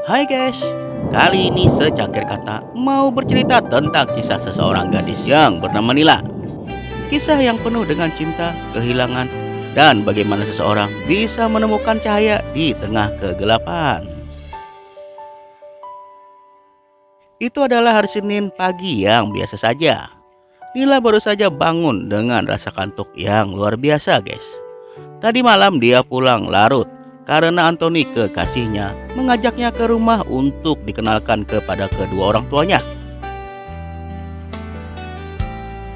Hai guys, kali ini secangkir kata mau bercerita tentang kisah seseorang gadis yang bernama Nila. Kisah yang penuh dengan cinta, kehilangan, dan bagaimana seseorang bisa menemukan cahaya di tengah kegelapan. Itu adalah hari Senin pagi yang biasa saja. Nila baru saja bangun dengan rasa kantuk yang luar biasa guys. Tadi malam dia pulang larut karena Anthony kekasihnya mengajaknya ke rumah untuk dikenalkan kepada kedua orang tuanya.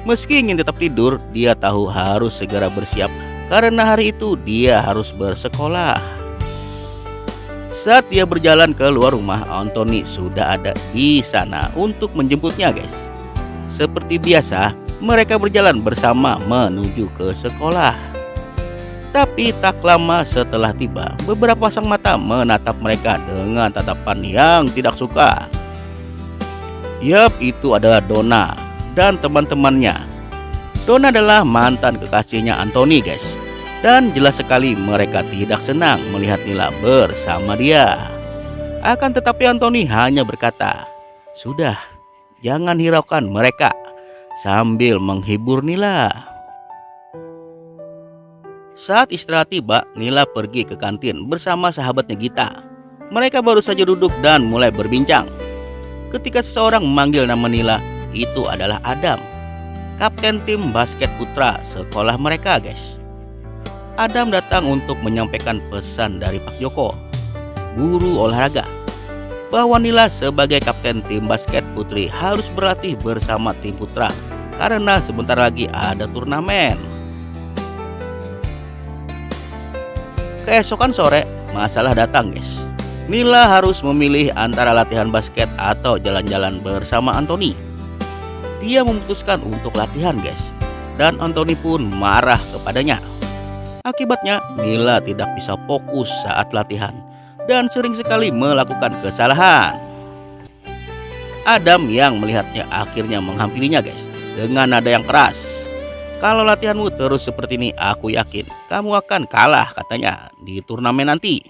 Meski ingin tetap tidur, dia tahu harus segera bersiap karena hari itu dia harus bersekolah. Saat dia berjalan keluar rumah, Anthony sudah ada di sana untuk menjemputnya guys. Seperti biasa, mereka berjalan bersama menuju ke sekolah. Tapi tak lama setelah tiba, beberapa pasang mata menatap mereka dengan tatapan yang tidak suka. Yap, itu adalah Donna dan teman-temannya. Donna adalah mantan kekasihnya Anthony guys. Dan jelas sekali mereka tidak senang melihat Nila bersama dia. Akan tetapi Anthony hanya berkata, "Sudah, jangan hiraukan mereka," sambil menghibur Nila. Saat istirahat tiba, Nila pergi ke kantin bersama sahabatnya Gita. Mereka baru saja duduk dan mulai berbincang. Ketika seseorang memanggil nama Nila, itu adalah Adam, kapten tim basket putra sekolah mereka guys. Adam datang untuk menyampaikan pesan dari Pak Joko, guru olahraga, bahwa Nila sebagai kapten tim basket putri harus berlatih bersama tim putra karena sebentar lagi ada turnamen. Keesokan sore, masalah datang guys. Nila harus memilih antara latihan basket atau jalan-jalan bersama Anthony. Dia memutuskan untuk latihan guys, dan Anthony pun marah kepadanya. Akibatnya, Nila tidak bisa fokus saat latihan dan sering sekali melakukan kesalahan. Adam yang melihatnya akhirnya menghampirinya guys dengan nada yang keras. "Kalau latihanmu terus seperti ini, aku yakin kamu akan kalah," katanya, "di turnamen nanti."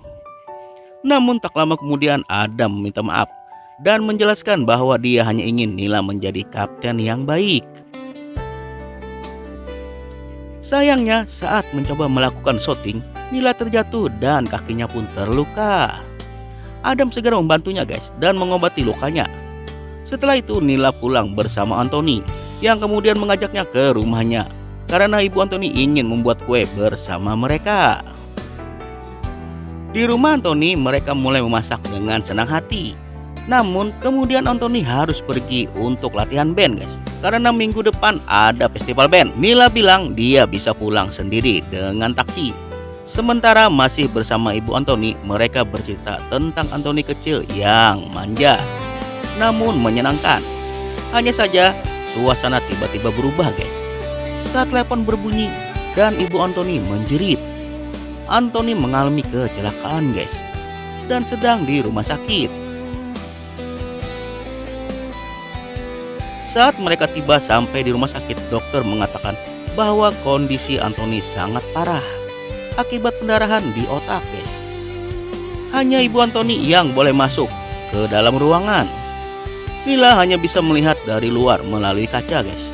Namun tak lama kemudian Adam meminta maaf dan menjelaskan bahwa dia hanya ingin Nila menjadi kapten yang baik. Sayangnya saat mencoba melakukan shooting, Nila terjatuh dan kakinya pun terluka. Adam segera membantunya guys dan mengobati lukanya. Setelah itu Nila pulang bersama Anthony yang kemudian mengajaknya ke rumahnya karena ibu Anthony ingin membuat kue bersama mereka. Di rumah Anthony mereka mulai memasak dengan senang hati. Namun kemudian Anthony harus pergi untuk latihan band guys, karena minggu depan ada festival band. Nila bilang dia bisa pulang sendiri dengan taksi. Sementara masih bersama ibu Anthony, mereka bercerita tentang Anthony kecil yang manja namun menyenangkan. Hanya saja suasana tiba-tiba berubah guys saat telepon berbunyi dan ibu Anthony menjerit. Anthony mengalami kecelakaan guys dan sedang di rumah sakit. Saat mereka tiba sampai di rumah sakit, dokter mengatakan bahwa kondisi Anthony sangat parah akibat pendarahan di otak guys. Hanya ibu Anthony yang boleh masuk ke dalam ruangan. Nila hanya bisa melihat dari luar melalui kaca guys.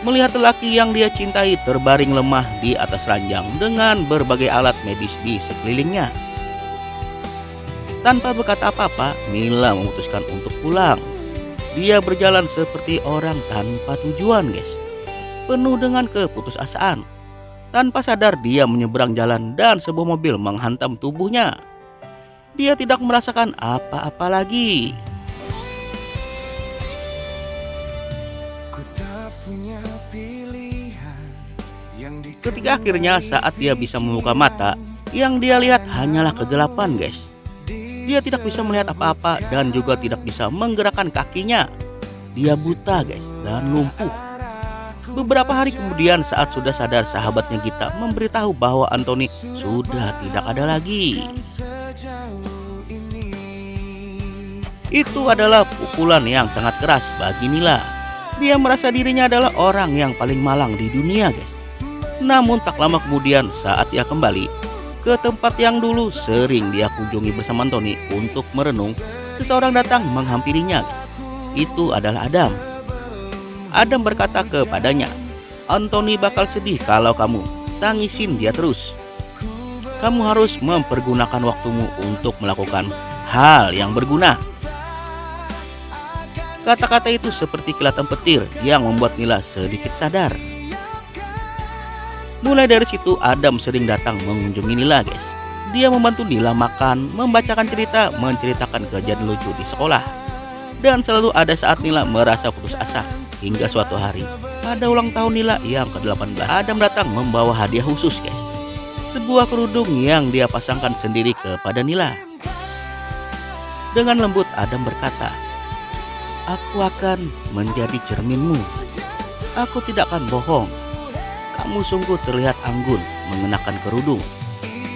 Melihat lelaki yang dia cintai terbaring lemah di atas ranjang dengan berbagai alat medis di sekelilingnya. Tanpa berkata apa-apa, Nila memutuskan untuk pulang. Dia berjalan seperti orang tanpa tujuan guys, penuh dengan keputusasaan. Tanpa sadar dia menyeberang jalan dan sebuah mobil menghantam tubuhnya. Dia tidak merasakan apa-apa lagi. Ketika akhirnya saat dia bisa membuka mata, yang dia lihat hanyalah kegelapan guys. Dia tidak bisa melihat apa-apa dan juga tidak bisa menggerakkan kakinya. Dia buta guys dan lumpuh. Beberapa hari kemudian saat sudah sadar, sahabatnya Gita memberitahu bahwa Anthony sudah tidak ada lagi. Itu adalah pukulan yang sangat keras bagi Nila. Dia merasa dirinya adalah orang yang paling malang di dunia guys. Namun tak lama kemudian saat ia kembali, Ke tempat yang dulu sering dia kunjungi bersama Anthony untuk merenung, seseorang datang menghampirinya. Itu adalah Adam. Adam berkata kepadanya, "Anthony bakal sedih kalau kamu tangisin dia terus. Kamu harus mempergunakan waktumu untuk melakukan hal yang berguna." Kata-kata itu seperti kilatan petir yang membuat Nila sedikit sadar. Mulai dari situ Adam sering datang mengunjungi Nila, guys. Dia membantu Nila makan, membacakan cerita, menceritakan kejadian lucu di sekolah. Dan selalu ada saat Nila merasa putus asa. Hingga suatu hari, pada ulang tahun Nila yang ke-18, Adam datang membawa hadiah khusus, guys. Sebuah kerudung yang dia pasangkan sendiri kepada Nila. Dengan lembut Adam berkata, "Aku akan menjadi cerminmu. Aku tidak akan bohong. Kamu sungguh terlihat anggun mengenakan kerudung."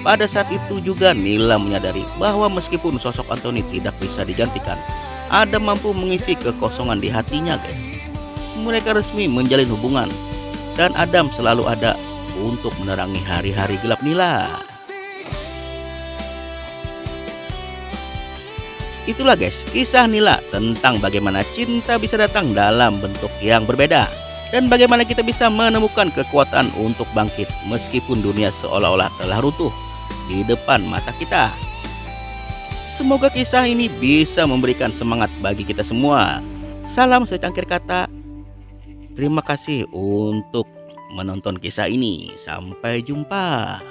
Pada saat itu juga Nila menyadari bahwa meskipun sosok Anthony tidak bisa digantikan, Adam mampu mengisi kekosongan di hatinya, guys. Mereka resmi menjalin hubungan, dan Adam selalu ada untuk menerangi hari-hari gelap Nila. Itulah, guys, kisah Nila tentang bagaimana cinta bisa datang dalam bentuk yang berbeda, dan bagaimana kita bisa menemukan kekuatan untuk bangkit meskipun dunia seolah-olah telah runtuh di depan mata kita. Semoga kisah ini bisa memberikan semangat bagi kita semua. Salam secangkir kata. Terima kasih untuk menonton kisah ini. Sampai jumpa.